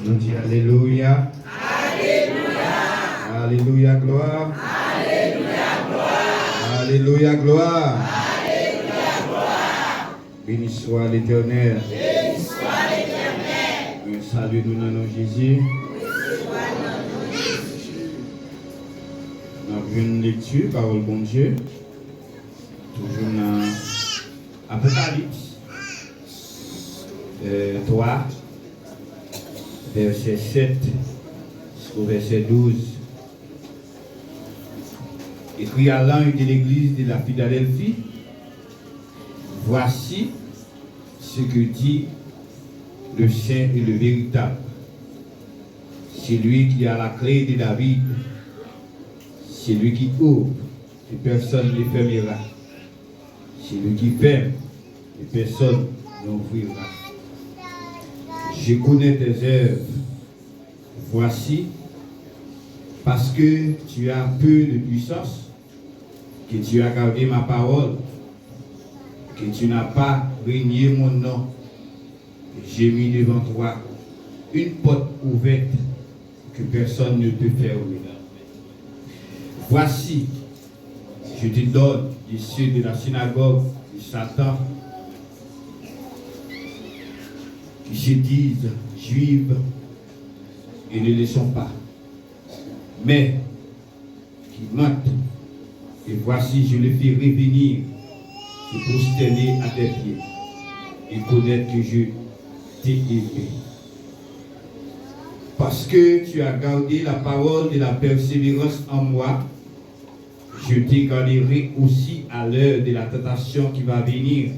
Nous disons Alléluia. Alléluia. Alléluia, gloire. Alléluia, gloire. Alléluia, gloire. Alléluia, gloire. Béni soit l'Éternel. Béni soit l'Éternel. Salut-nous dans nos Jésus. Nous avons une lecture, parole bon Dieu. Toujours dans Apocalypse 3, verset 7 jusqu'au verset 12. Écrit à l'ange de l'église de la Philadelphie, voici ce que dit le saint et le véritable. C'est lui qui a la clé de David. C'est lui qui ouvre et personne ne fermera. C'est lui qui ferme et personne n'ouvrira. Je connais tes œuvres. Voici, parce que tu as peu de puissance, que tu as gardé ma parole, que tu n'as pas régné mon nom. J'ai mis devant toi une porte ouverte que personne ne peut fermer. Voici, je te donne les cieux de la synagogue de Satan, qui se disent juives et ne le sont pas, mais qui mentent. Et voici, je les fais revenir, se prosterner à tes pieds et connaître que je t'ai aimé. Parce que tu as gardé la parole de la persévérance en moi, je te garderai aussi à l'heure de la tentation qui va venir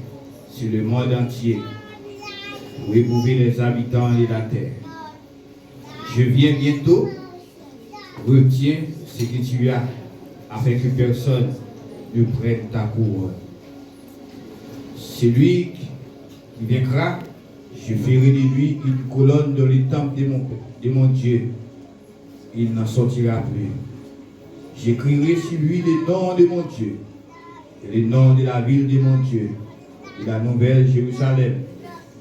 sur le monde entier, pour éprouver les habitants de la terre. Je viens bientôt, retiens ce que tu as, afin que personne ne prenne ta couronne. Celui qui vaincra, je ferai de lui une colonne dans le temple de mon Dieu. Il n'en sortira plus. J'écrirai sur lui les noms de mon Dieu, et les noms de la ville de mon Dieu, et la nouvelle Jérusalem,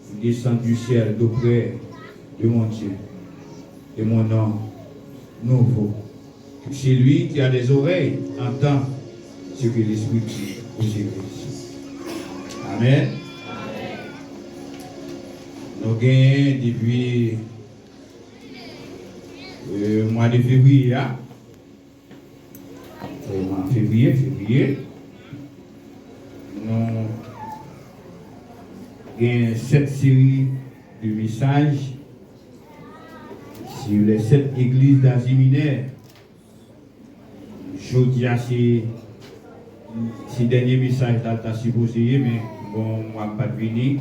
qui descend du ciel d'auprès de mon Dieu, et mon nom nouveau. Que celui qui a des oreilles entend ce que l'Esprit dit aux églises. Amen. Nous gagnons depuis le mois de février. Février, nous avons cette série de messages sur les 7 églises d'Asie mineure. Je dis à ces derniers messages d'Alta supposé, mais bon, moi pas de venir.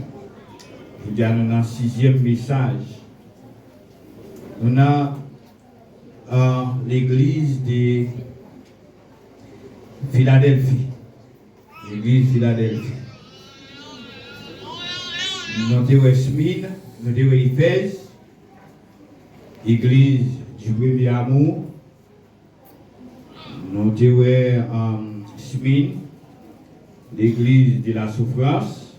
Je dis à nous dans le 6e message. Nous avons l'église de Philadelphie, l'église Philadelphie. Nous avons Smyrne, nous avons Éphèse, l'église du premier amour. Nous avons Smyrne, l'église de la souffrance.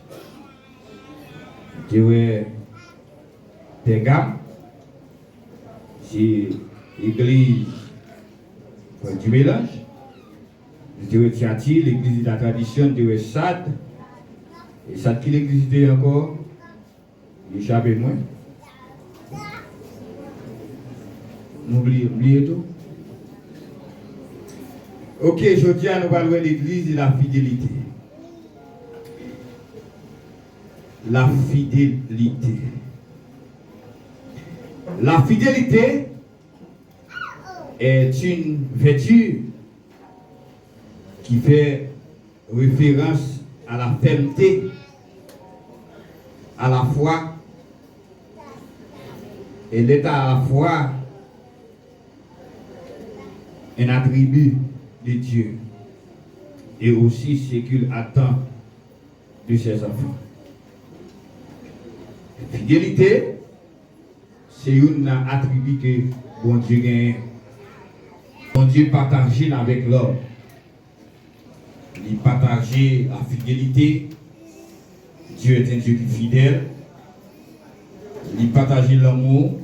Nous avons Pergame, c'est l'église du mélange. Nous avons Thyatire, l'église de la tradition, nous avons Sade. Et Sade qui l'église de encore, échappez moi. N'oubliez tout. Ok, je dis à nous parler de l'église de la fidélité. La fidélité. La fidélité est une vertu qui fait référence à la fermeté, à la foi. Elle est à la fois un attribut de Dieu et aussi ce qu'il attend de ses enfants. Fidélité, c'est un attribut que bon Dieu gagne. Bon Dieu partage avec l'homme. Il partage la fidélité. Dieu est un Dieu qui est fidèle. Il partage l'amour.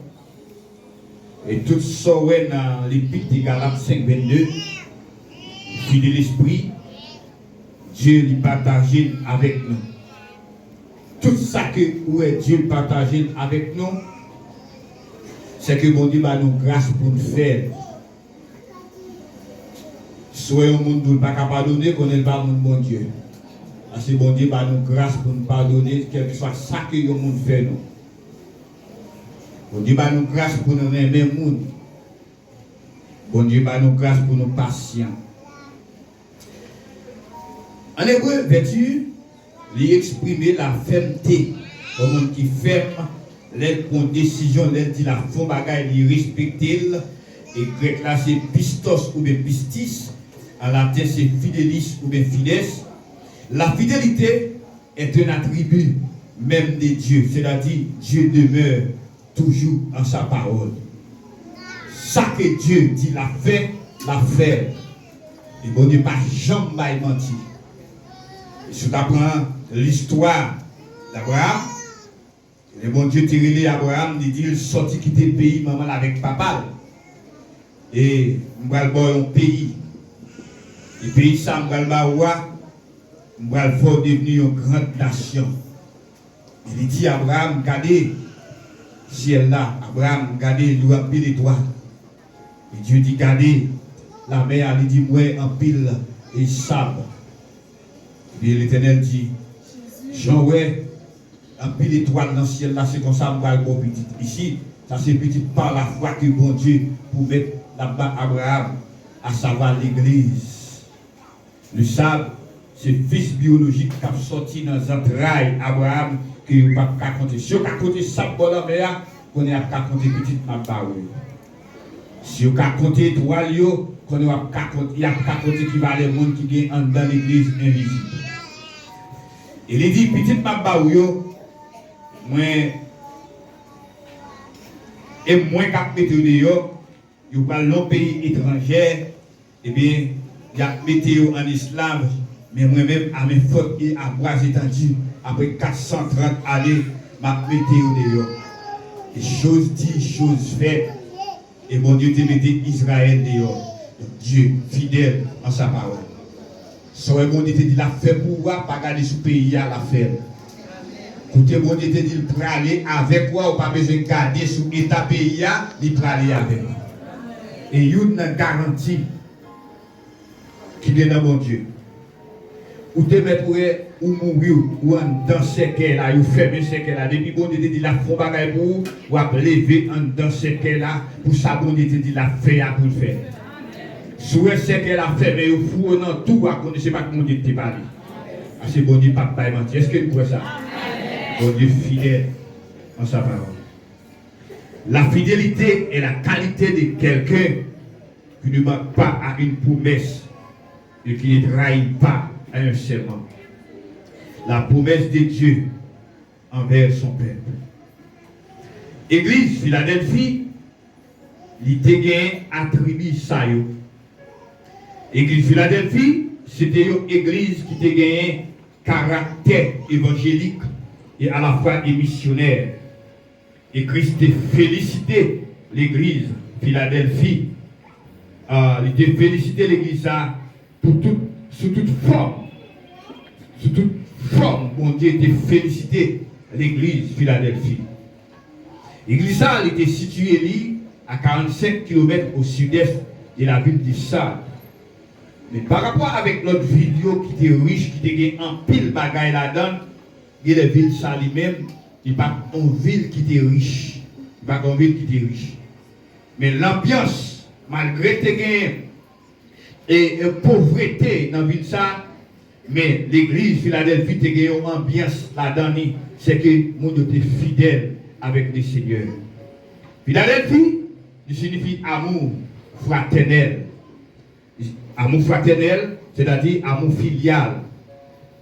Et tout ça, dans l'Épître de Galates 5:22, fille de l'Esprit, Dieu lui partage avec nous. Tout ça que Dieu partage avec nous, c'est que bon Dieu va nous grâce pour nous faire. Soit un monde ne pas pardonner, qu'on n'est pas mon bon Dieu. Parce que bon Dieu va nous grâce pour nous pardonner, quel que soit ça que le monde fait nous. Bon Dieu va nous grâce pour nous aimer le monde. Bon Dieu va nous grâce pour nous patients. En hébreu, vertu, il exprimer la fermeté. Comme on qui ferme, l'aide pour une décision, l'aide dit la fond bagaille, il respecte. Et grec là c'est pistos ou bien pistis. En latin c'est fidelis ou bien fides. La fidélité est un attribut même de Dieu. C'est-à-dire Dieu demeure toujours en sa parole. Ça que Dieu dit la fait. Et bon Dieu pas jamais menti. Et si tu apprends l'histoire d'Abraham, le bon Dieu t'a relé Abraham, il dit il sortit quitter le pays maman avec papa. Et on va le un pays. Et pays ça on va le devenir une grande nation. Il dit Abraham, regardez ciel là, Abraham, regardez l'eau en pile étoile. Et Dieu dit, regardez la mer, il dit, moi en pile et sable. Et l'Éternel dit, Jean, ouais, en pile étoile dans le ciel là, c'est comme ça, on va le petit. Ici, ça c'est petit par la foi que bon Dieu pour mettre là-bas Abraham, à savoir l'église. Le sable, c'est le fils biologique qui a sorti dans les entrailles Abraham, que vous ne pouvez pas compter. Si vous avez compté sable dans la mer, vous n'avez pas compté petite Mabbaoui. Si vous avez compté étoile, vous n'avez pas compté qui va les monde qui sont dans l'église invisible. Et il dit, petite Mabbaoui, moi, et moins qu'à mettre dehors, vous parlez dans un pays étranger, eh bien, il y a météo en esclave, mais moi-même, à mes fautes et à bras étendus, après 430 années, ma météo dehors. Et chose dit, chose faite, et mon Dieu te mettait Israël dehors. Donc Dieu, fidèle en sa parole. Soit mon Dieu te dit, la fait pour moi, pas garder sous pays à la faire. Écoutez, mon Dieu te dit, il peut aller avec moi, ou pas besoin de garder sous état pays, il peut aller avec moi. Et il y a une garantie qui est dans mon Dieu. Ou te mettre ou mourir ou en dans ce qu'elle a, ou fermer ce qu'elle a. Depuis bon Dieu te dit la fond bagaille pour ou à lever en dans ce qu'elle a, pour ça bon Dieu te dit la fait à pour le faire. Soit ce qu'elle a fait, mais au fou non tout à connaître pas que mon Dieu te parle. C'est bon Dieu pas mentir. Est-ce que vous croyez ça? Bon Dieu fidèle en sa parole. La fidélité est la qualité de quelqu'un qui ne manque pas à une promesse et qui ne trahit pas à un serment. La promesse de Dieu envers son peuple. Église Philadelphie, il a attribué ça. Église Philadelphie, c'était une église qui a gagné caractère évangélique et à la fois missionnaire. Et Christ a félicité l'église Philadelphie. Il a félicité l'église sous toute forme. Sous toute forme, mon Dieu a félicité l'église Philadelphie. L'église elle était située à 45 km au sud-est de la ville de Sal. Mais par rapport avec notre vidéo qui était riche, qui était en pile bagaille là-dedans, il y a des villes Sal lui-même, il n'y a pas une ville qui était riche. Il n'y a pas une ville qui était riche. Mais l'ambiance, malgré et pauvreté dans la ville ça, mais l'église Philadelphie a une ambiance là-dedans, c'est que le monde était fidèle avec le Seigneur. Philadelphie, signifie amour fraternel. Amour fraternel, c'est-à-dire amour filial,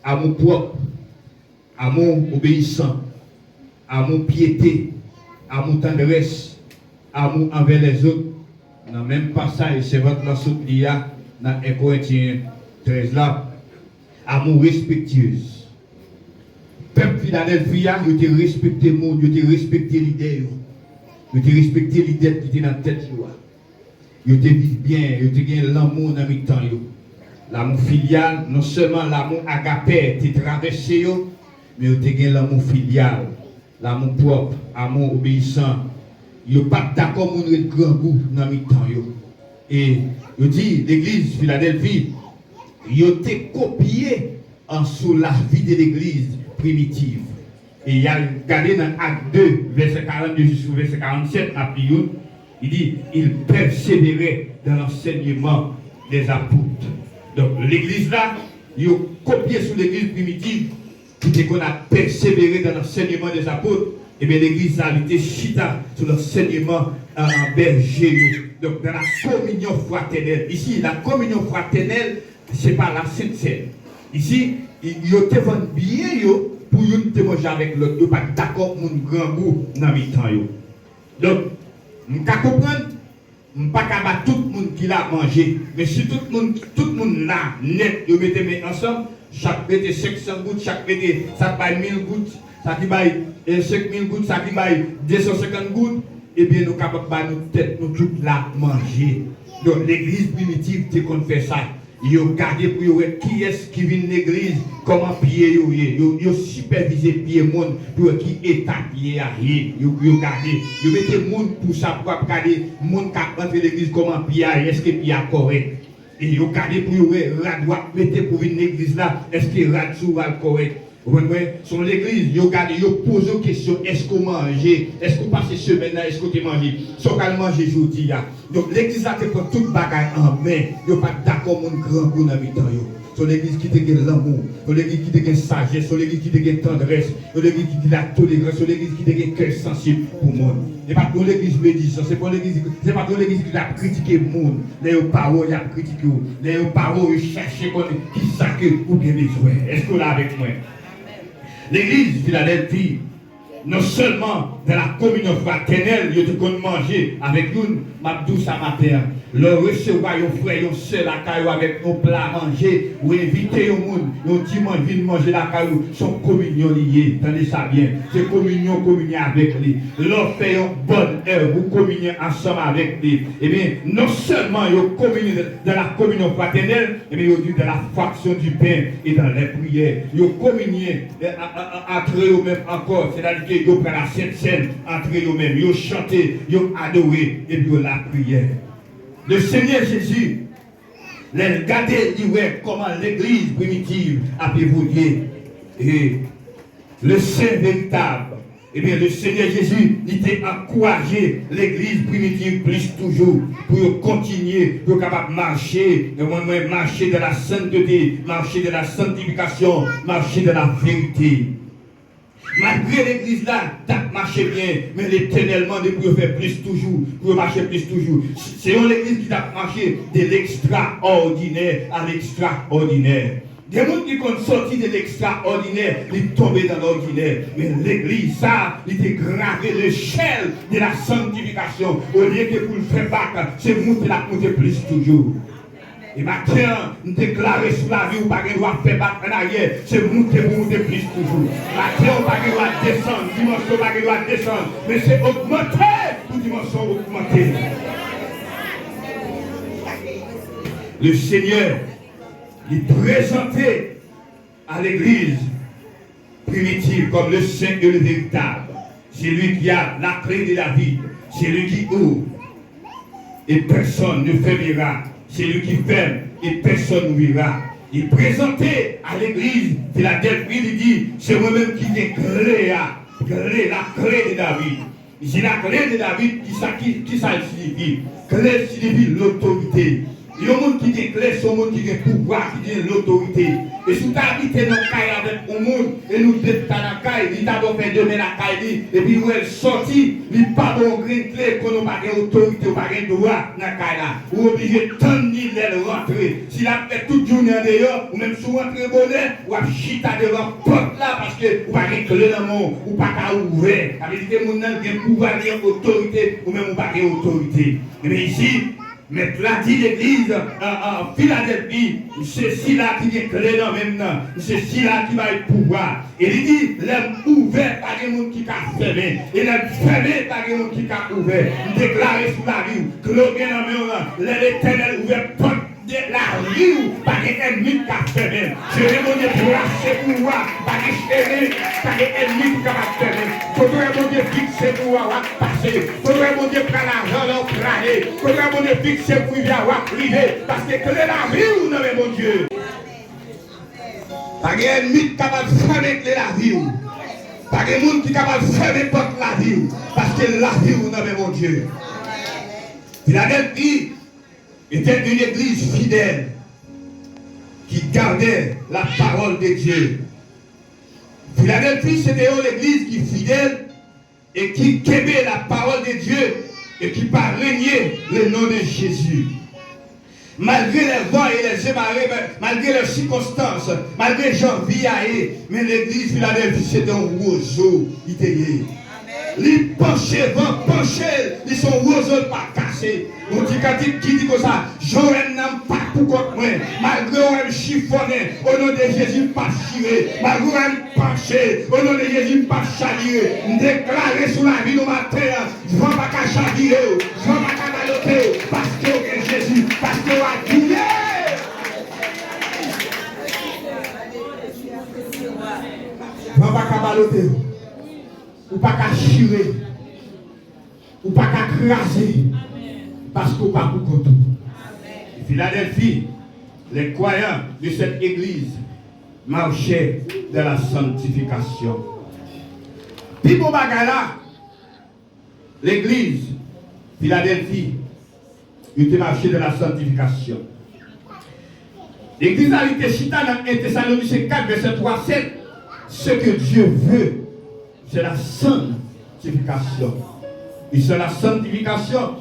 amour propre, amour obéissant, amour piété, amour tendresse, amour envers les autres. Dans même passage, c'est votre lanceau qu'il y a dans 1 Corinthiens 13 là. Amour respectueuse. Peuple Philadelphia, il a respecté le monde, il a respecté l'idée. Ils te respecté l'idée qui était dans la tête. Ils te vivent bien, ils te gagnent l'amour dans le temps. L'amour filial, non seulement l'amour agapé, tu traversé, mais ils te gagnent l'amour filial, l'amour propre, l'amour obéissant. Ils ne sont pas d'accord pour le grand goût dans le temps. Et ils disent, l'église Philadelphie, ils ont copié sous la vie de l'église primitive. Et il y a regardé dans Acte 2, verset 42 jusqu'au verset 47, il dit, il persévérait dans l'enseignement des apôtres. Donc l'église là, ils ont copié sur l'église primitive, qui qu'on a persévéré dans l'enseignement des apôtres. Et bien l'église a été chita sur l'enseignement en berger. Donc dans la communion fraternelle. Ici, la communion fraternelle, c'est pas la Sainte Seine. Ici, ils ont vendu bien pour nous te manger avec l'autre. Ils ne sont pas d'accord pour un grand goût dans le temps. Donc, je comprends, je ne peux pas battre tout le monde qui l'a mangé. Mais si tout le monde là, net, ils mettent ensemble, chaque mette 500 gouttes, chaque mette ça baille 1000 gouttes, ça qui baille 5000 gouttes, ça qui baille 250 gouttes, et bien nous sommes capables de battre notre tête, nous toutes là manger. Donc l'église primitive, c'est qu'on fait ça. Ils ont gardé pour voir qui est-ce qui vient de l'église, comment pied ils ont supervisé pied monde pour qui état pied à rien. Ils ont gardé, ils mettaient monde pour ça, pour regarder monde qui entre l'église, comment pied à est-ce que pied à correct. Et ils ont gardé pour voir la droite, mettez pour venir l'église là, est-ce que la sous va correct. Sur l'église, ils ont gardé, ils ont posé une question, est-ce qu'on mange, est-ce qu'on passe semaine là, est-ce qu'on te mange, sans qu'on mange aujourd'hui. Donc l'église a fait toute bagaille en main, ils n'ont pas d'accord mon grand goût dans le temps. Sur l'église qui te gagne l'amour, sur l'église qui te gagne sagesse, sur l'église qui te gagne tendresse, sur l'église qui te gagne la tolérance, sur l'église qui te gagne cœur sensible pour le monde. Ce n'est pas pour l'église médisante, c'est pas pour l'église qui a critiqué le monde. Les paroles, il a critiqué, les paroles, il cherche qui sait ou bien besoin. Est-ce que vous là avec moi? L'église Philadelphie, non seulement dans la communion fraternelle, ils ont manger avec nous, Mabdou Samater, le recevoir un frère, un seul à caillou avec nos plats manger, ou inviter au monde, un dimanche, venir manger la caillou, son communion liée, tenez ça bien, c'est communion avec lui. L'on fait une bonne heure, vous communiez ensemble avec lui. Eh bien, non seulement ils communient dans la communion fraternelle, eh bien, ils dans la fraction du pain et dans les prières. Ils communient entre eux-mêmes encore, c'est-à-dire qu'ils prennent la Sainte Seine entre eux-mêmes, ils chantent, ils adorent, et puis la prière. Le Seigneur Jésus, regardez comment l'église primitive a évolué. Et le Saint véritable, eh bien, le Seigneur Jésus, il a encouragé l'église primitive plus toujours pour continuer, pour capable marcher, marcher de la sainteté, marcher de la sanctification, marcher de la vérité. Malgré l'église là, ça marche bien, mais l'éternellement de pour faire plus toujours, pour marcher plus toujours. C'est une église qui a marché de l'extraordinaire à l'extraordinaire. Des gens qui sont sortis de l'extraordinaire, ils tombent dans l'ordinaire. Mais l'église, ça, il était gravé l'échelle de la sanctification. Au lieu que pour le faire battre, c'est monter la monter plus toujours. Et maintenant, nous déclarons sur la vie, vous n'avez pas droit de faire battre en arrière, c'est monter pour monter plus toujours. Maintenant, vous n'avez pas droit de descendre, dimanche, vous n'avez pas droit de descendre, mais c'est augmenter pour dimanche augmenter. Le Seigneur, il présentait à l'église primitive comme le saint et le véritable. C'est lui qui a la clé de la vie, c'est lui qui ouvre et personne ne fermera. C'est lui qui ferme et personne n'ouvrira. Il présentait à l'église de la Philadelphie, il dit, c'est moi-même qui ai créé la clé de David. C'est la clé de David qui ça signifie. Clé signifie l'autorité. Il y a un monde qui est clé, c'est un monde qui a le pouvoir, qui a l'autorité. Et si tu habites dans le caille avec un monde, et nous sommes dans la caille, il t'a fait donner la caille, et puis où elle sortit, il n'y a pas de clé, qu'on n'a pas d'autorité, ou pas de droit dans la caille là. Ou obligé de tendre l'île rentrer. S'il a fait toute journée en dehors, ou même si vous rentrez bonnet, ou à chita devant porte là, parce que vous n'avez pas de clé dans le monde, ou pas qu'à ouvrir. Ça veut dire que vous n'avez pas de pouvoir, de autorité, ou même vous n'avez pas d'autorité. Mais ici, Mais là dit l'église en Philadelphie, c'est celui-là qui est clé dans même temps, c'est celui-là qui va être pouvoir. Et il dit, l'homme ouvert par les gens qui a fermé, et l'homme fermé par les gens qui a ouvert. Déclaré sous la vie, que l'homme est dans le même l'éternel ouvert porte de la vie par les ennemis qui a fermé. Je vais mon Dieu placer pouvoir par les ennemis qui a fermé. Faudrait mon Dieu fixer pouvoir passer. Faudrait mon Dieu prendre l'argent, planer. Faudrait mon Dieu fixer pour y avoir privé. Parce que la vie ou non, mon Dieu. Pas de ennemi capable de fermer la vie. Pas de monde qui est capable de fermer porte la vie. Parce que la vie ou non, mon Dieu. Philadelphie était une église fidèle qui gardait la parole de Dieu. Philadelphie, c'était une église qui est fidèle et qui aimait la parole de Dieu et qui pas régner le nom de Jésus. Malgré les vents et les émarées, malgré les circonstances, malgré les gens viaillés, mais l'église Philadelphie, c'était un roseau italien. Les penchés, vent penchés, ils sont roseaux pas cassés. On dit qui dit comme ça, Joël n'a pas pour contre moi. Malgré on aime chiffonner, au nom de Jésus, pas chiré. Malgré on aime pencher, au nom de Jésus, pas chavirer. Déclarer sous la vie du matin, je ne vais pas chavirer, je ne vais pas baloter, parce que Jésus, parce que on a crié. Je ne vais pas baloter, ou pas chirer, ou pas craser. Parce qu'on pas pour tout. Philadelphie, les croyants de cette église marchaient de la sanctification. Puis pour Bagala, l'église Philadelphie, il marché de la sanctification. L'église a été citée dans 1 Thessaloniciens 4, verset 3, 7. Ce que Dieu veut, c'est la sanctification. Et c'est la sanctification.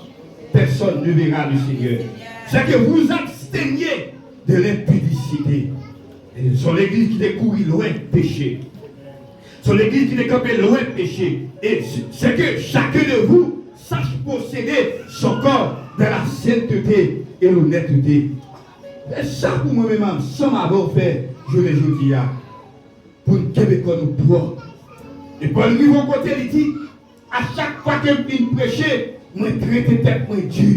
Personne ne verra le Seigneur. C'est que vous absteniez de l'impudicité. C'est l'église qui découvre loin de péché. C'est l'église qui découvre loin de péché. Et c'est que chacun de vous sache posséder son corps de la sainteté et l'honnêteté. Et ça pour moi-même, sans m'avoir fait, je le dis pour nous Québécois nous propres. Et pour le niveau côté, il dit, à chaque fois que je prêcher, moi traiter tête moi Dieu.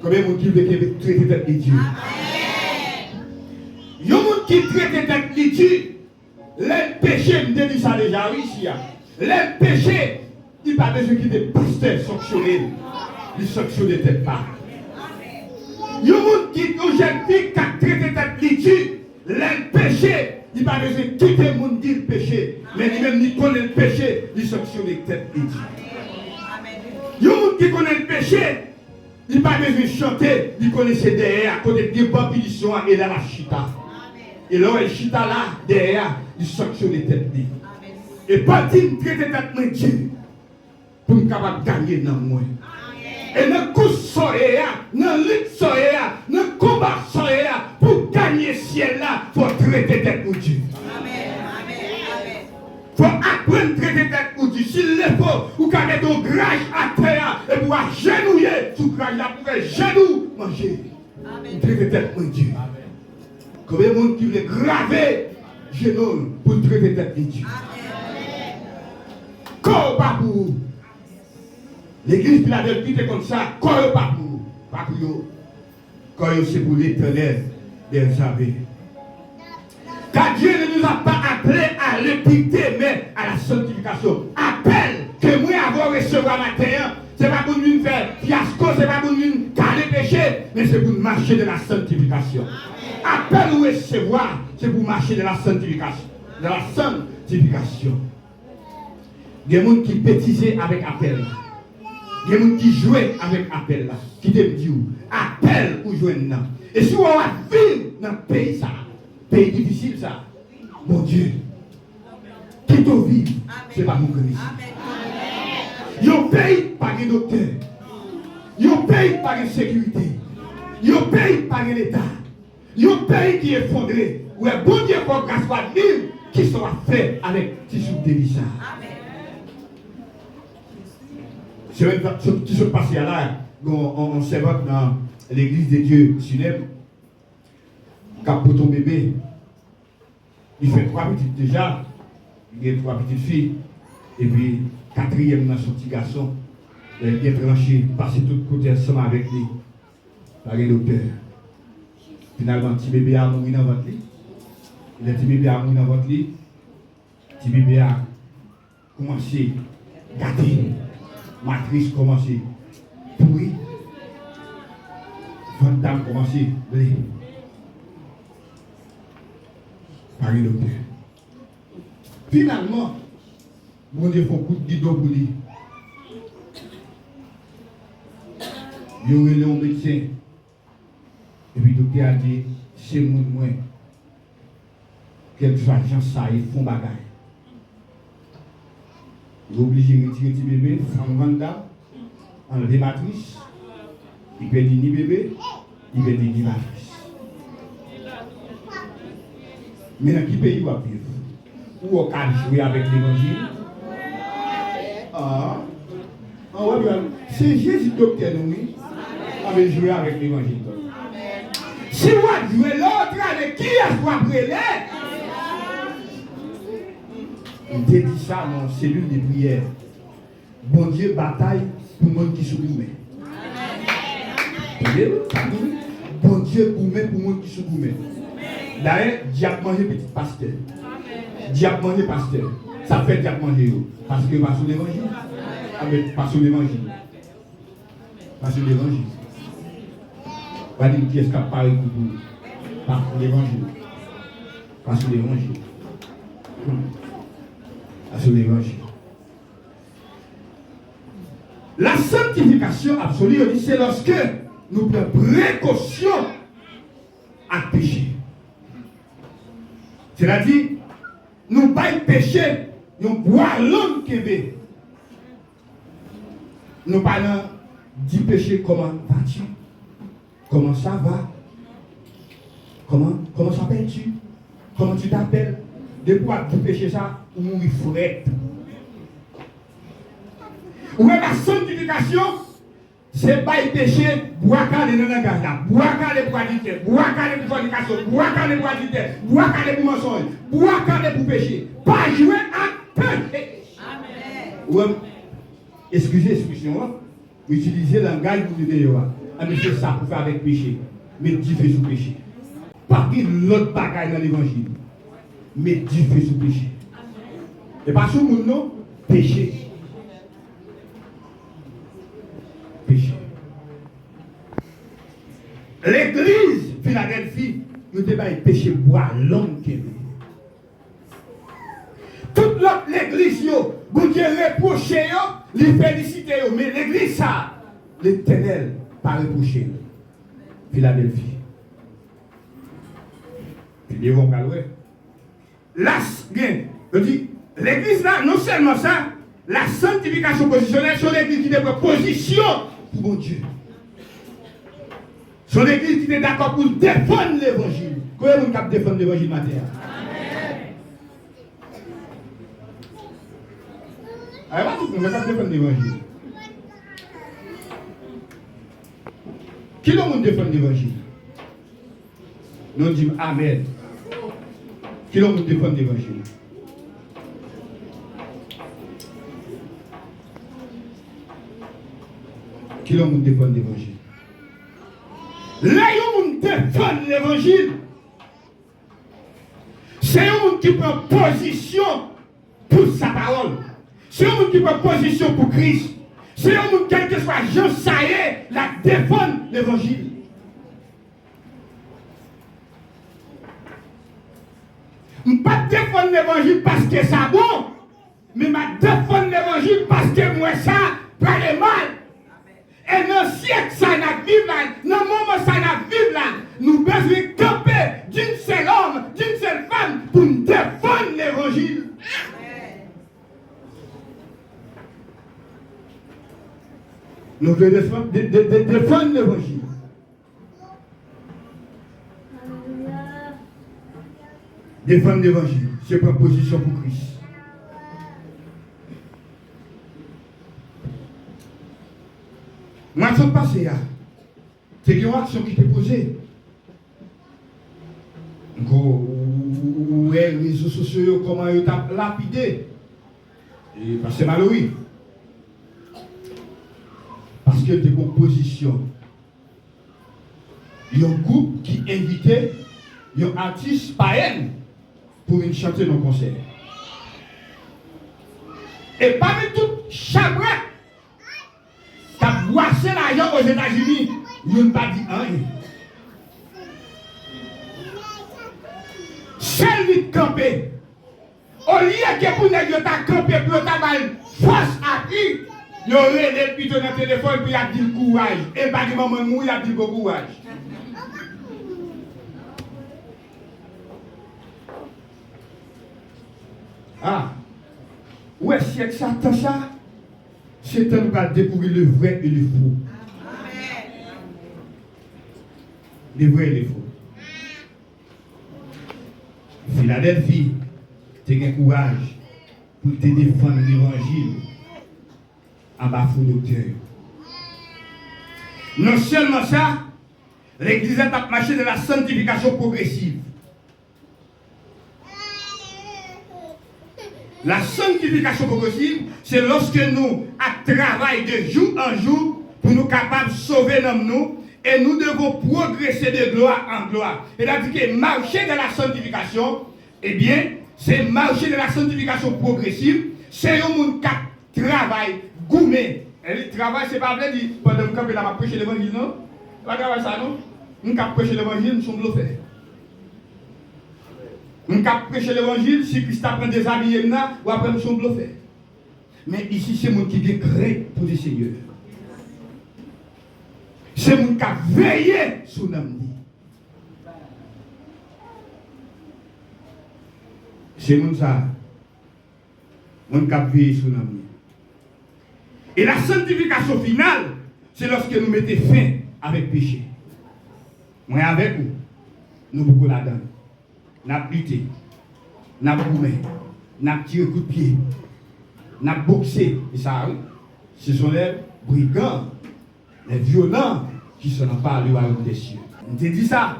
Combien de monde qui veut traiter tête Dieu? Il y a des gens qui traitent tête Dieu. Les péchés, je me dis ça déjà ici. Les péchés, il n'y a pas besoin qu'il y ait des pasteurs sanctionnés. Ils sanctionnent tête pas. Il y a des gens qui ont jeune fille qui a traité tête Dieu. Les péchés, il n'y a pas besoin que tout le monde dise le péché. Mais lui-même, il connaît le péché, il sanctionne tête Dieu. Il y a des gens qui connaissent le péché, ils n'ont pas besoin de chanter, ils connaissent derrière, à côté des bambinitions et de la chita. Et là, la chita là, derrière, ils sanctionnent les têtes. Et pas dire traiter tête de Dieu pour nous capable de gagner dans moi. Et dans le coup soleil, dans le lit soleil, dans le combat soleil, pour gagner ce ciel là, il faut traiter tête de Dieu. Il faut apprendre à traiter tête pour Dieu. S'il le faut, vous pouvez mettre un grâce à terre et vous agenouiller sous grâce là pour faire genou manger. Vous traitez tête pour Dieu. Combien de monde qui veut graver genou pour traiter tête pour Dieu? Corps pas pour vous. L'église Philadelphie est comme ça. Corps pas pour vous. Pas pour vous. Corps c'est pour l'éternel des armées. Car Dieu ne nous a pas appelés à l'épité, mais à la sanctification. Appel que moi avoir recevoir matin, ce n'est pas pour nous faire fiasco, ce n'est pas pour nous caler péché, mais c'est pour marcher de la sanctification. Appel ou recevoir, c'est pour marcher de la sanctification. De la sanctification. Il y a des gens qui bêtisaient avec appel. Il y a des gens qui jouaient avec appel. Qui te disent, appel ou jouer là. Et si on va vivre dans le pays, ça. Pays difficile ça. Mon Dieu. Qui te vit, c'est pas mon Christ. Yon pays par les docteurs. Yon pays par les sécurité. Yon pays par l'État. Yon pays qui est effondré. Où est bon Dieu pour grâce à nous qui sera fait avec tissu de Lisa. Ce qui se passe là, on servante dans l'église de Dieu, Sunem, qui a pour ton bébé. Il fait 3 petites déjà, il y a 3 petites filles, et puis 4e dans son petit garçon. Il est tranché, passé tout côté ensemble avec lui, par le docteur. Finalement, le petit bébé a mouru dans votre lit. Le petit bébé a mouru dans votre lit. Le petit bébé a commencé à gâter. Matrice commencé à pourrir. Fantôme commencé à blé. Par le docteur. Finalement, bon Dieu fait un coup de guidon pour lui. Il y a un médecin. Et puis le docteur a dit, c'est moi. Quel soit gens ça, ils font bagaille. Il est obligé de retirer le bébé, femme vanda, enlever matrice. Il perd ni bébé, il perd ni matrice. Mais dans quel pays il va vivre? Ou on peut jouer avec l'évangile? Ah, c'est Jésus docteur, oui. On va jouer avec l'évangile. Si on joue l'autre avec qui est-ce qu'on va brûler? On te dit ça dans cellule de prière. Bon Dieu bataille pour le monde qui soumet. Bon Dieu gourmet pour le monde qui soumet. D'ailleurs, diable manger petit pasteur. Diable manger pasteur. Ça fait diable manger. Parce que pas sur l'évangile. Pas sur l'évangile. Pas sur l'évangile. Pas dire qui est-ce qui a parlé pour vous. Pas sur l'évangile. Pas sur l'évangile. Pas sur l'évangile. La sanctification absolue, c'est lorsque nous prenons précaution à pécher. C'est-à-dire, nous ne pas pécher, nous boire l'homme qui est. Nous parlons du péché, comment vas-tu? Comment ça va? Comment s'appelles-tu? Comment tu t'appelles? Depuis que tu péché ça, ou mourir frette. Ou même la sanctification, c'est pas le péché, boire dans le langage là, boire pour adultère, boire pour fornication, boire pour adultère, boire pour mensonge, boire pour péché. Pas jouer à péché. Amen. Excusez l'expression, utiliser le langage pour nous dire, mais c'est ça pour faire avec péché. Mais Dieu fait sous péché. Pas qu'il l'autre bagaille dans l'évangile. Mais Dieu fait sous péché. Et pas sous mon nom, péché. Péché. L'église Philadelphie, nous devons péché boire l'homme qui est. Toute l'autre l'église, vous Dieu reproché, les félicité, mais l'église, ça, l'Éternel, pas reproché. Philadelphie. Puis ils vont calouer. Là, bien, je dis, l'église là, non seulement ça, la sanctification positionnelle, c'est l'église qui est position pour mon Dieu. C'est l'église qui est d'accord pour défendre l'évangile. Comment est-ce qu'on défendre l'évangile matin? Alors, on va défendre l'évangile. Qui l'ont défendre l'évangile? Nous disons Amen. Qui l'ont défendre l'évangile? Qui l'ont défendre l'évangile? Là, ils défendre l'évangile. C'est un monde qui prend position pour sa parole. C'est un monde qui prend position pour Christ. C'est un monde, quel que soit Jean Saïe, la défendre l'évangile. Je ne pas défendre l'évangile parce que c'est bon, mais je défendre l'évangile parce que moi ça, pas le mal. Et dans le siècle, ça n'a vivre là, dans le moment, ça n'a vivre là, nous devons camper d'une seule homme, d'une seule femme pour nous défendre l'évangile. Nous devons défendre l'évangile. Défendre l'évangile, c'est une position pour Christ. Moi, je passé là. C'est une action qui t'est posée. Les réseaux sociaux, comment ils t'ont lapidé. Et parce que c'est malheureux. Parce que des compositions. Il y a un groupe qui invitait un artiste païen pour une chanter dans le concert. Et parmi tout chagrin, qui a boissé l'argent aux États-Unis, ils n'ont pas dit rien. Seul lui camper. Au lieu que pour nous camper pour nous force à qui, il aurait des pitons dans le téléphone puis il a dit le courage. Et pas de maman mou, il a dit le courage. Ah, ouais, c'est ça, c'est un va découvrir le vrai et le faux. Le vrai et le faux. Philadelphie, tu as un courage pour te défendre l'évangile en bas de docteur. Non seulement ça, l'église a marché de la sanctification progressive. La sanctification progressive, c'est lorsque nous travaillons de jour en jour pour nous capables de sauver nous et nous devons progresser de gloire en gloire. C'est-à-dire que marcher de la sanctification, eh bien, c'est marcher de la sanctification progressive, c'est un monde qui travaille, gourmet. Et le travail, c'est pas vrai dire, pendant que nous avons prêché l'évangile, non? Pas travail ça, non? Nous avons prêché l'évangile, nous sommes bluffés. Nous avons prêché l'évangile, si Christ a pris des habits, ou après nous sommes bluffés. Mais ici, c'est moi qui ai créé pour le Seigneur. C'est moi qui a veillé sur nous. C'est moi ça. Moi qui a veillé sur nous. Et la sanctification finale, c'est lorsque nous mettons fin avec le péché. Moi avec vous, nous beaucoup là-dedans. Nous avons lutté, nous avons goumé, nous avons tiré coup de pied, nous avons boxé. Et ça, ce sont les brigands, les violents qui sont pas le royaume des cieux. On te dit ça,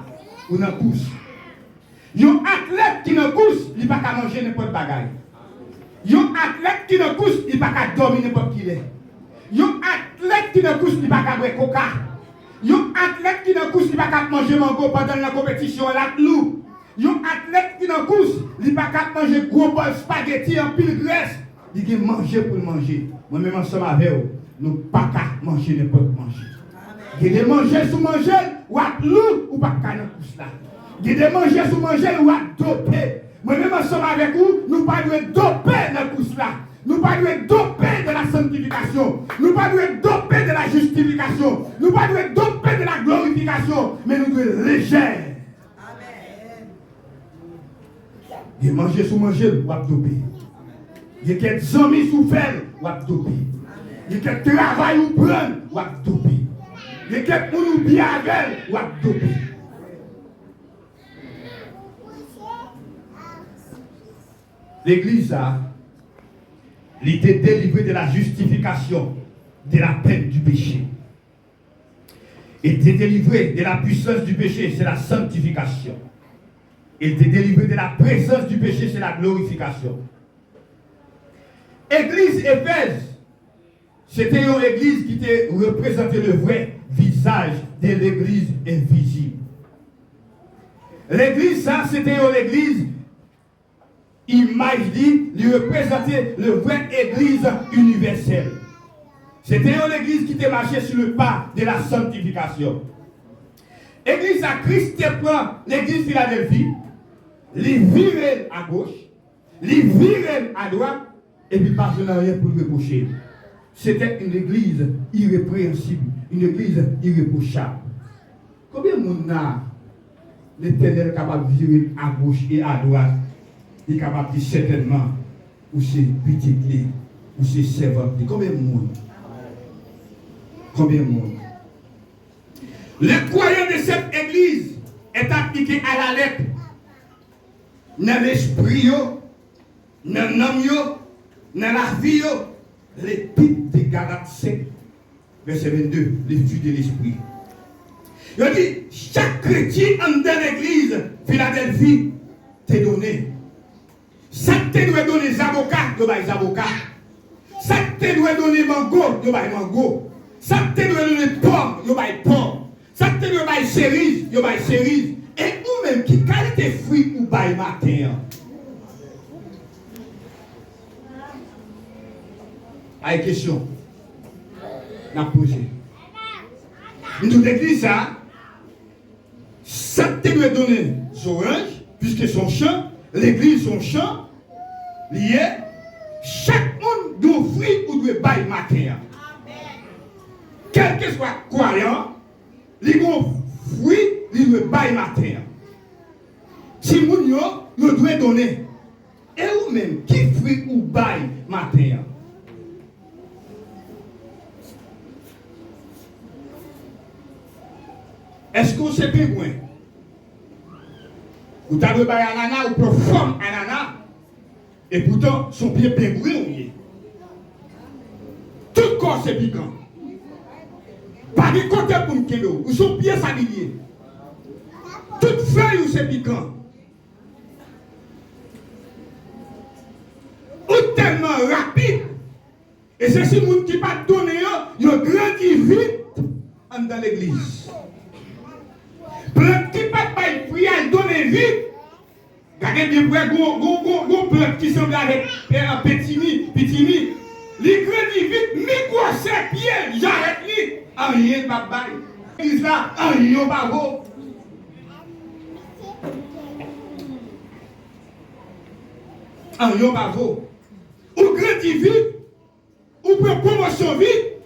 on en course. Un athlète qui ne course, il ne peut pas manger n'importe quelle bagaille. Un athlète qui ne course, il ne peut pas dormir n'importe qui est. Un athlète qui ne course, il ne peut pas boire coca. Un athlète qui ne course, il ne peut pas manger mango pendant la compétition, la loup. Un athlète qui ne course, il ne peut pas manger gros bol spaghetti en pile graisse. Il peut manger pour manger. Moi-même ensemble avec vous, nous ne pouvons pas manger n'importe manger. Il y a des manger sous manger, ou à loup, ou pas qu'à nous course là. Il y a des manger sous manger, ou à doper. Moi-même ensemble avec vous, nous ne pouvons pas doper dans la course là. Nous ne pouvons pas doper de la sanctification. Nous ne pouvons pas doper de la justification. Nous ne pouvons pas doper de la glorification. Mais nous devons légère. Il y a manger sous manger, ou à doper. Il y a quelques amis sous faire, ou à doper. Il y a quelques travail ou prendre, ou à doper. Il y a quelques gens bien avec, ou à doper. L'église a été délivrée de la justification, de la peine du péché. Était délivrée de la puissance du péché, c'est la sanctification. Était délivrée de la présence du péché, c'est la glorification. Église Éphèse, c'était une église qui représentait le vrai visage de l'église invisible. L'église, ça, c'était une église, image dit, qui représentait le vrai église universelle. C'était une église qui était marchée sur le pas de la sanctification. L'église à Christ prend l'église Philadelphie, les virer à gauche, les virer à droite, et puis pas de rien pour le reprocher. C'était une église irrépréhensible, une église irréprochable. Combien de monde a l'Éternel capable de virer à gauche et à droite? Il est capable de dire certainement où c'est petit clé, où c'est servant. Combien de monde? Combien de monde? Le croyant de cette église est appliqué à la lettre. Dans l'esprit, dans l'âme, dans la vie, les pites de Galates 5, verset 22, les fruits de l'esprit. Il dit, chaque chrétien dans l'église Philadelphie t'est donné. Ça te doit donner des avocats, tu vas les avocats. Ça te doit donner mango, tu vas les mango. Ça te doit donner pomme, tu vas les pommes. Ça te doit donner cerises, tu vas les cerises. Et ou-même, qui qualité fruit ou bail matin? Aïe, question. N'a posé. Nous l'église ça. Ça te doit donner des oranges, puisque son champ, l'église son champ, lié. Chaque monde doit offrir ou doit bail matin. Quel que soit croyant, il doit fruit, il doit bail matin. Si moun yo doit donner. Et ou même, qui fruit ou bail matin? Est-ce qu'on sait pingouin? Ou t'as le bail ananas ou profonde ananas? Et pourtant, son pied pingouin ou yé. Tout corps c'est piquant. Pas de côté pour me kilo, ou son pied s'habiller. Toute feuille ou c'est piquant. Ou tellement rapide. Et c'est ce monde qui pas donné, il grandit vite dans l'église. Plante qui pas de prière donner vite. Regardez bien pour plante qui semble avec un petit. Les grandit vite, micro ses pieds, j'arrête lui. Rien pas bail. L'église là, rien pas beau. Rien pas beau. Ou grandit vite, ou prend promotion vite,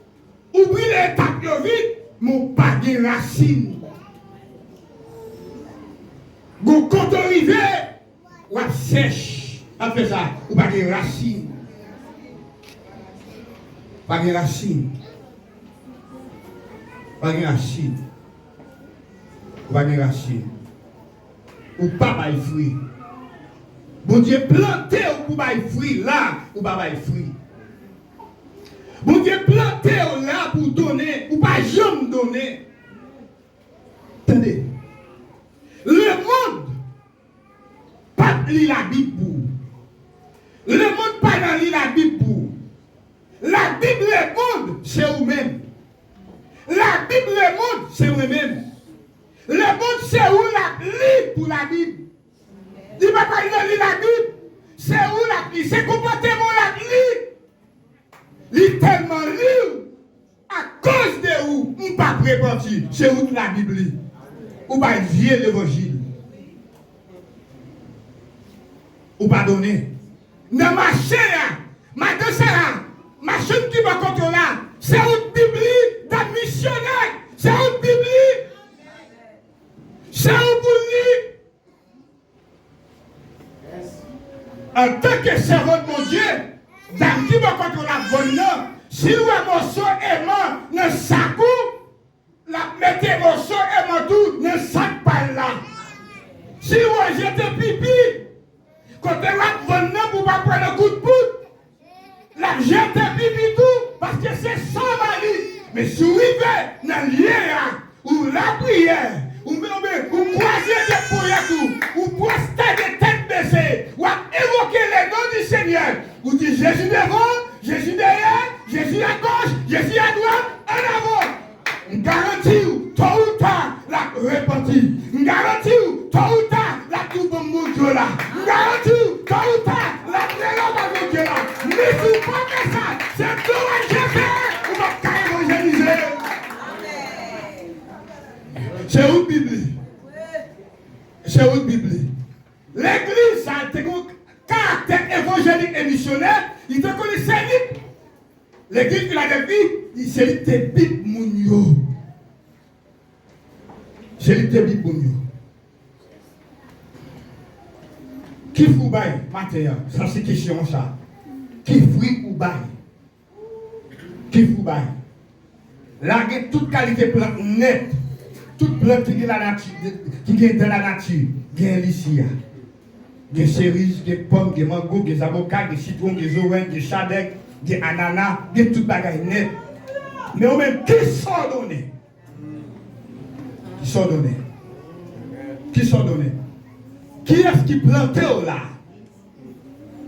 ou brille l'étape vite, mon pas de racine. Vous quand arrivé, ou sèche, on fait ça, ou pas de racine. Pas de racine. Pas de racine. Pas de racine. Ou pas de fruit. Bon Dieu planté ou pas de fruit là, ou pas de fruit. Bon Dieu planté là pour donner, ou pas jamais donner. Attendez. Le monde, pas lire la Bible pour. Le monde, pas dans lire la Bible pour. La Bible, le monde, c'est vous-même. La Bible, le monde, c'est vous-même. Le monde, c'est où la lit pour la Bible. Il ne va pas lire la Bible. C'est où la lit. C'est comportement la lit. Il est tellement libre. À cause de où, on ne peut pas prépartir. C'est où la Bible. Ou pas vieux l'évangile. Ou pas donner. Dans ma chair, ma dossard, ma chaîne qui va contrôler, c'est une Bible d'un missionnaire. C'est une Bible. C'est une Bible. En tant que servant de mon Dieu, dans qui va contrôler la bonne, si nous avons morceau aimant dans sa coupe, la mettez morceau aimant tout dans sac pas là. Si vous jetez pipi, quand vous avez bonne pour pas prendre un coup de poutre, la jetez pipi tout parce que c'est sans mali. Mais si vous vivez dans le lien ou la prière, ou croisez des prières tout, ou postez des têtes baissées, ou évoquez les noms du Seigneur, ou dites Jésus devant, Jésus derrière, Jésus à gauche, Jésus à droite, en avant. Je garantis, tôt ou tard, la repentie. Je garantis, tôt ou tard, la tout bon mon Dieu là. Je garantis, tôt ou tard, la présence de mon Dieu là. Mais si vous ne faites pas ça, c'est tout à jeter. Vous ne pouvez pas évangéliser. C'est une Bible. C'est une Bible. L'église, ça a un caractère évangélique et missionnaire. Il te connaît l'église de la Bible, c'est les Bible mounio. C'est les Bible mounio. Qui vous baille, matin? Ça c'est question ça. Qui fruit ou baille? Qui vous baille? Là, il y a toute qualité plante nette. Toute plante qui est dans la nature. Il y a l'ici. Il y a cerises, il y a pommes, il y a mango, il y a avocats, il y a citron, il y a oranges, il y a chadec, il y a ananas, il y a toute bagaille nette. Mais au même, qui sont donnés? Qui sont donnés? Qui sont donnés? Qui est-ce qui plantait là?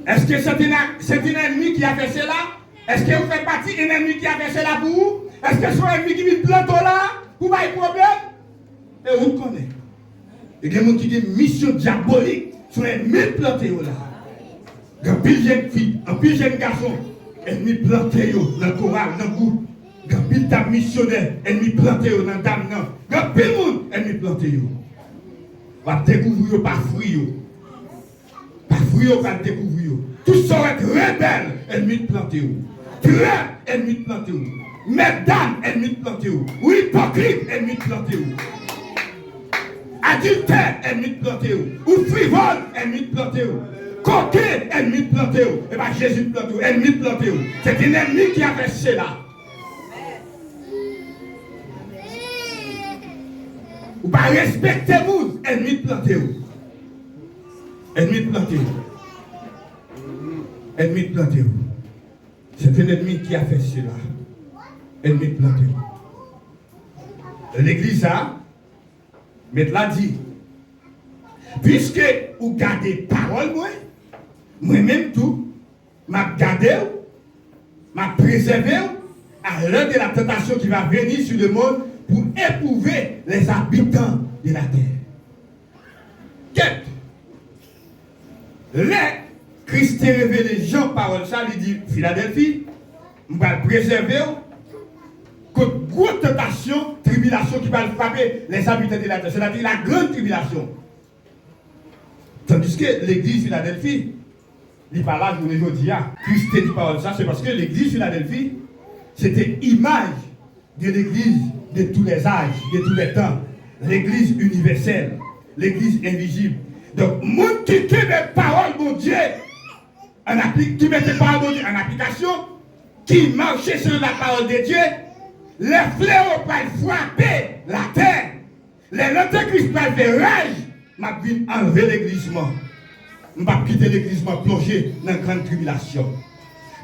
Est-ce que c'est un ennemi qui a fait cela? Est-ce que vous faites partie d'un ennemi qui a fait cela pour vous? Est-ce que c'est un ennemi qui vient planter là? Pour pas de problème? Et vous connaissez. Il y a des gens qui ont une mission diabolique sur un ennemi planté là. Il y a un pile jeune fille, un pile jeune garçon, ennemi planté dans le choral, dans le groupe. Il y a un pile de missionnaire, ennemi planté dans le dame. Il y a un pile de monde, ennemi planté. On va découvrir par fruit. Par fruit, on va découvrir. Tout ça va être rebelle, ennemi planté. Tueur, ennemi planté. Mesdames, ennemi planté. Ou hypocrite, ennemi planté. Adultère, ennemi planté. Ou frivole, ennemi planté. Coquet, ennemi planté. Et bien Jésus planté, ennemi planté. C'est un ennemi qui a fait cela. Ou pas respecter vous, ennemi planté. Ennemi planté. Ennemi planté. C'est un ennemi qui a fait cela. Ennemi planté. L'église a, mais l'a dit, puisque vous gardez parole, moi-même tout, m'a gardé, m'a préservé à l'heure de la tentation qui va venir sur le monde pour éprouver les habitants de la terre. Quête. Les Christ est révélé, Jean parole ça, il dit Philadelphie, on va préserver contre grosse tentation, tribulation qui va frapper les habitants de la terre. C'est-à-dire la grande tribulation. Tandis que l'église Philadelphie, il parle là, je vous dis, Christ dit parole ça, c'est parce que l'église Philadelphie, c'était image de l'église de tous les âges, de tous les temps. L'église universelle, l'église invisible. Donc, monde qui met parole de Dieu, qui met parole de Dieu en application, qui marchait sur la parole de Dieu, les fléaux peuvent frapper la terre. Les l'antéchrist peuvent faire rage. Je vais enlever l'églissement. Je ne vais pas quitter l'églissement plongé dans la grande tribulation.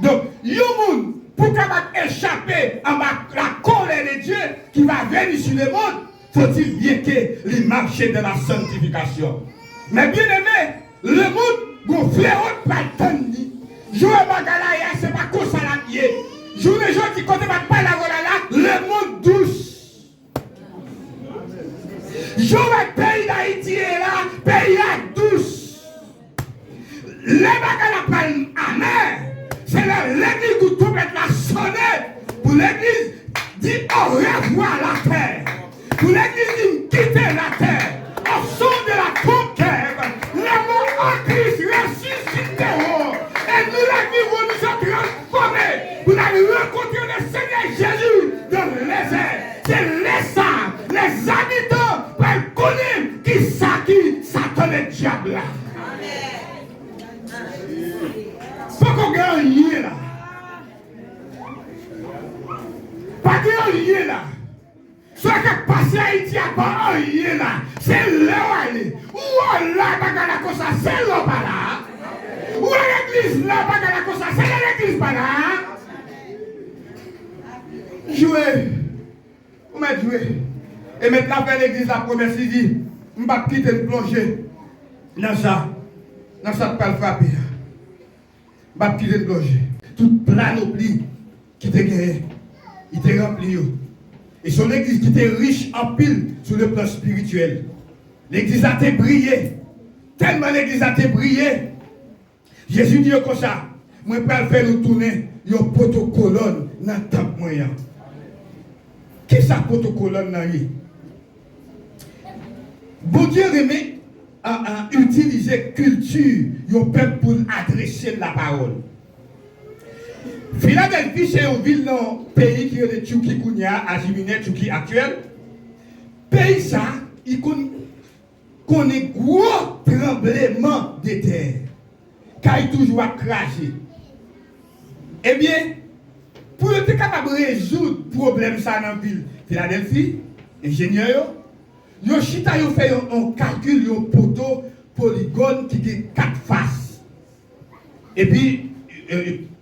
Donc, il y a un monde pour capable échapper à la colère de Dieu qui va venir sur le monde, faut-il bien qu'il marche dans la sanctification. Mais bien aimé, le monde gonflé haute pas tendre. Jouer bagarre c'est pas comme ça la pied. Jouer les gens qui comptent pas la voilà là, le monde douce. Jouer pays d'Haïti est là, pays là douce. Les bagarres pas amer. C'est l'église qui tout mettre la sonner pour l'église dit au revoir la terre. Pour l'église dit quitter la terre. Au son de la conquête, l'amour en Christ ressuscité. Et nous la vivons, nous sommes transformés. Vous allez rencontrer le Seigneur Jésus dans les airs. C'est les saints, les habitants, par connaître qui Satan le diable. Pas qu'on gagne là. Pas qu'on gagne là. Soit que passer à Haïti à pas rien là. C'est là où aller. Où là, bagala comme ça, c'est là pas là. Où l'église là, bagala comme ça, c'est l'église pas là. Jouer. Vous m'avez joué. Et maintenant, faire l'église la promesse, il dit, je ne vais pas quitter le plonger. Dans ça pas le frapper. Je ne vais pas quitter le plonger. Toute planoplie qui te gagné, il te rempli. Et son église qui était riche en pile sur le plan spirituel. L'église a été brillée. Tellement l'église a été brillée. Jésus dit comme ça. Moi, je vais faire nous tourner un protocolone dans le temple moyen. Qu'est-ce que ça protocolone dans lui? Bon Dieu remet à utiliser culture, un peuple pour adresser la parole. Philadelphie, c'est une ville dans le pays qui est le Tchouki Kounia, à Jimine, Tchouki actuel. Pays ça, il connaît gros tremblement de terre. Car il toujours à cracher. Eh bien, pour être capable de résoudre le problème ça dans la ville Philadelphie, ingénieur, yo chita yo fait un calcul, un poteau polygone qui a 4 faces. Et puis,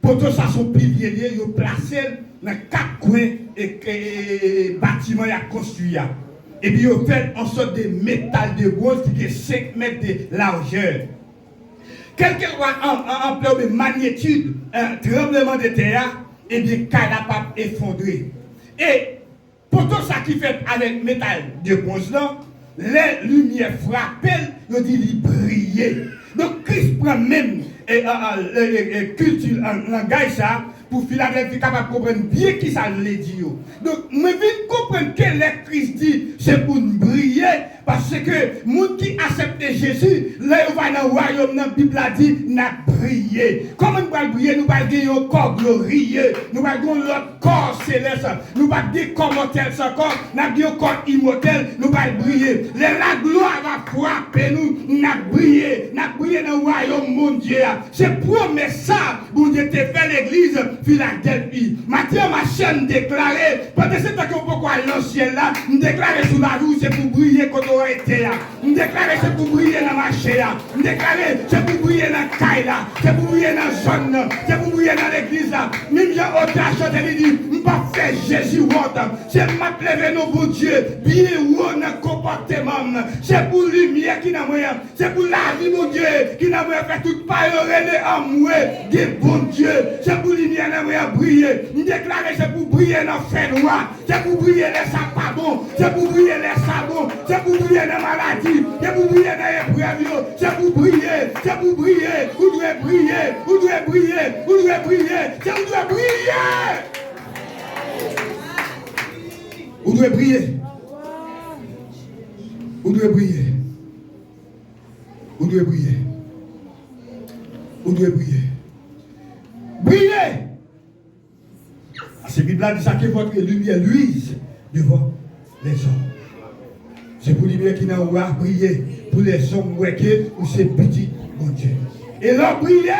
Poto ça son pilier, ils ont placé dans 4 coins et bâtiment y a construit. Et puis ils ont fait en sorte de métal de bronze qui est 5 mètres de largeur. Quelqu'un en ampleur de magnitude, un tremblement de terre, et bien capable effondré. Et poto ça qui fait avec métal de bronze là, les lumières frappent, ils dit il briller. Donc Christ prend même culture en langage ça pour Philadelphie capable de comprendre bien qui ça veut dire. Donc moi viens comprendre que l'électricité dit c'est pour briller parce que les gens qui acceptent Jésus, là ils vont dans le royaume, dans la Bible a dit n'a brillé. Comment nous allons briller? Nous allons gagner un corps glorieux, nous allons gagner notre corps céleste, nous allons dire corps mortel sans corps, nous allons gagner un corps immortel, nous allons briller. La gloire va frapper nous, nous allons briller dans le royaume mon Dieu. C'est promesse ça, bon Dieu te fait l'église Philadelphie. Mathieu ma chaîne déclaré, pendant ce temps qu'on peut aller dans le ciel là, nous déclarer sous la rue, c'est pour briller quand on a été là. Nous déclarer c'est pour briller dans le marché là. Nous déclarer c'est pour briller dans le caille là. C'est pour briller dans la zone là. C'est pour briller dans l'église là. Même Jean Autant chanté, il dit, nous ne pas faire Jésus honte. C'est ma lever nos bon Dieu, bien ou dans le comportement. C'est pour lumière qui n'a moyen. C'est pour la vie mon Dieu, qui n'a moyen faire toute part en moi. Dieu bon Dieu, c'est pour lumière n'a moyen briller. Nous déclarer c'est pour briller dans le fait noir. C'est pour briller les sapins bon. C'est pour briller les sabots. C'est pour briller dans la maladie. C'est pour briller dans les épreuves. C'est pour briller. C'est pour briller. Vous devez briller. Vous devez briller. Vous devez briller. C'est vous devez briller. Vous devez briller. Vous devez briller. Vous devez briller. Vous devez briller. Briller. C'est la Bible dit ça que votre lumière luise devant les hommes. C'est pour lumière qui n'a pas brillé pour les hommes ou ces petits mon Dieu. Et leur briller,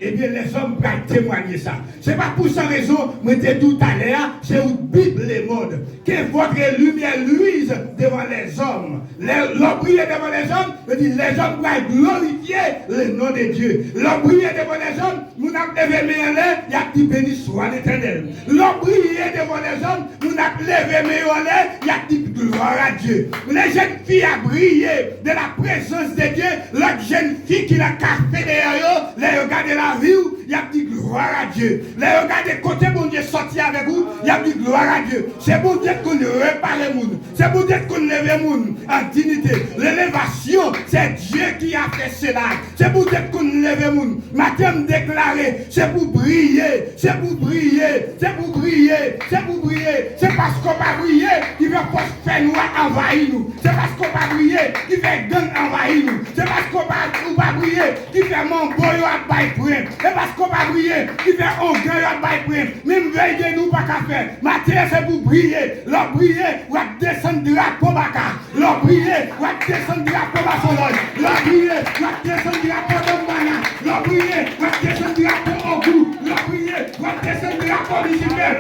eh bien les hommes peuvent témoigner ça. Ce n'est pas pour cette raison, mais tout à l'heure, c'est une Bible les modes. Que votre lumière luise devant les hommes. Leur briller devant les hommes, les hommes doivent glorifier le nom de Dieu. Leur briller devant les hommes, nous n'avons levé mes en l'air, il y a dit béni soit l'Éternel. Leur briller devant les hommes, nous n'avons levé mes en l'air, il y a dit gloire à Dieu. Les jeunes filles a brillé de la présence de Dieu. L'autre jeune fille qui l'a café derrière eux, les regardez la vie, il y a dit gloire à Dieu. Les regardez côté bon Dieu sorti avec vous, il y a dit gloire à Dieu. C'est bon Dieu qu'on répare le monde. C'est bon Dieu qu'on lève le monde en dignité. L'élévation, c'est Dieu qui a fait cela. C'est bon Dieu qu'on lève le monde. Matin déclaré, c'est pour briller. C'est pour briller. C'est pour briller. C'est pour briller. C'est parce qu'on va briller qui va faire noir envahir nous. C'est parce qu'on va briller qui fait gang envahir nous. C'est parce qu'on va briller qui fait mon boyo à bail près. C'est parce qu'on va briller qui fait un gang à bail près. Même veille de nous pas qu'à faire. Matin c'est pour briller. Leur briller ou à descendre drapeau baka. Leur briller ou à descendre drapeau basolol. Leur briller ou à descendre drapeau d'Ombana. Leur briller ou à descendre drapeau Ogou. Leur briller ou à descendre drapeau Lucifer.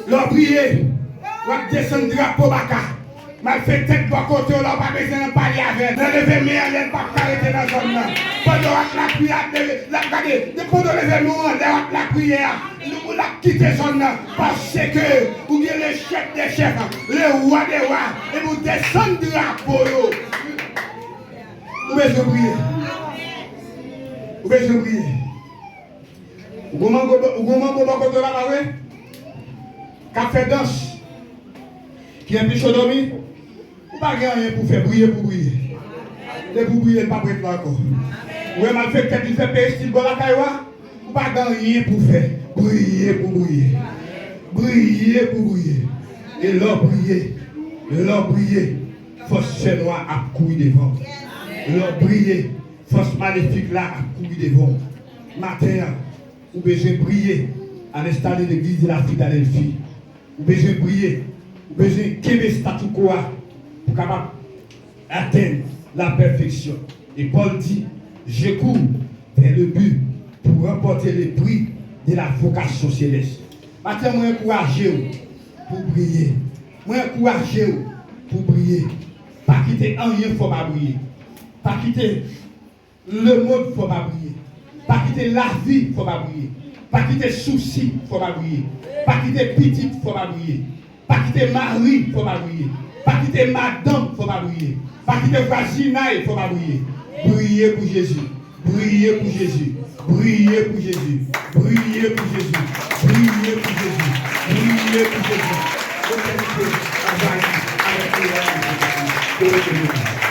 Leur briller ou à descendre drapeau baka. Mal fait tête pour côté, on n'a pas besoin de parler avec. Ne levez mes en pas arrêter dans la zone. Pendant la prière, pendant l'événement, la prière, nous la quitter zone parce que vous êtes le chef des chefs, le roi des rois, et vous descendez de la peau. Vous besoin prier. Vous besoin prier. Vous m'avez côté là, café danse, qui est un peu dormi. Vous n'avez rien pour faire briller pour briller. Et pour briller, pas prêt encore. Vous avez mal fait que tu fais payer style bon la caïwa. Vous n'avez rien pour faire. Briller pour briller. Briller pour briller. Et leur briller. Force noire a couru devant. Leur briller. Force maléfique là a couru devant. Matin, vous avez besoin de briller à l'instant de l'église de la Philadelphie. Vous avez besoin de briller. Vous avez besoin de quel statu quo pour capable atteindre la perfection. Et Paul dit, je cours vers le but pour remporter le prix de la vocation céleste. Maintenant, moi, encouragez pour briller. Moi, encouragez pour briller. Pas quitter un rien, il faut pas briller. Pas quitter le monde, il ne faut pas briller. Pas quitter la vie, il ne faut pas briller. Pas quitter souci, il ne faut pas briller. Pas quitter petite, il ne faut pas briller. Pas quitter mari, il ne faut pas briller. Pas quitter madame, il ne faut pas briller. Pas quitter voisinage, il ne faut pas briller. Briller pour Jésus. Briller pour Jésus. Briller pour Jésus. Briller pour Jésus. Briller pour Jésus. Briller pour Jésus. Avec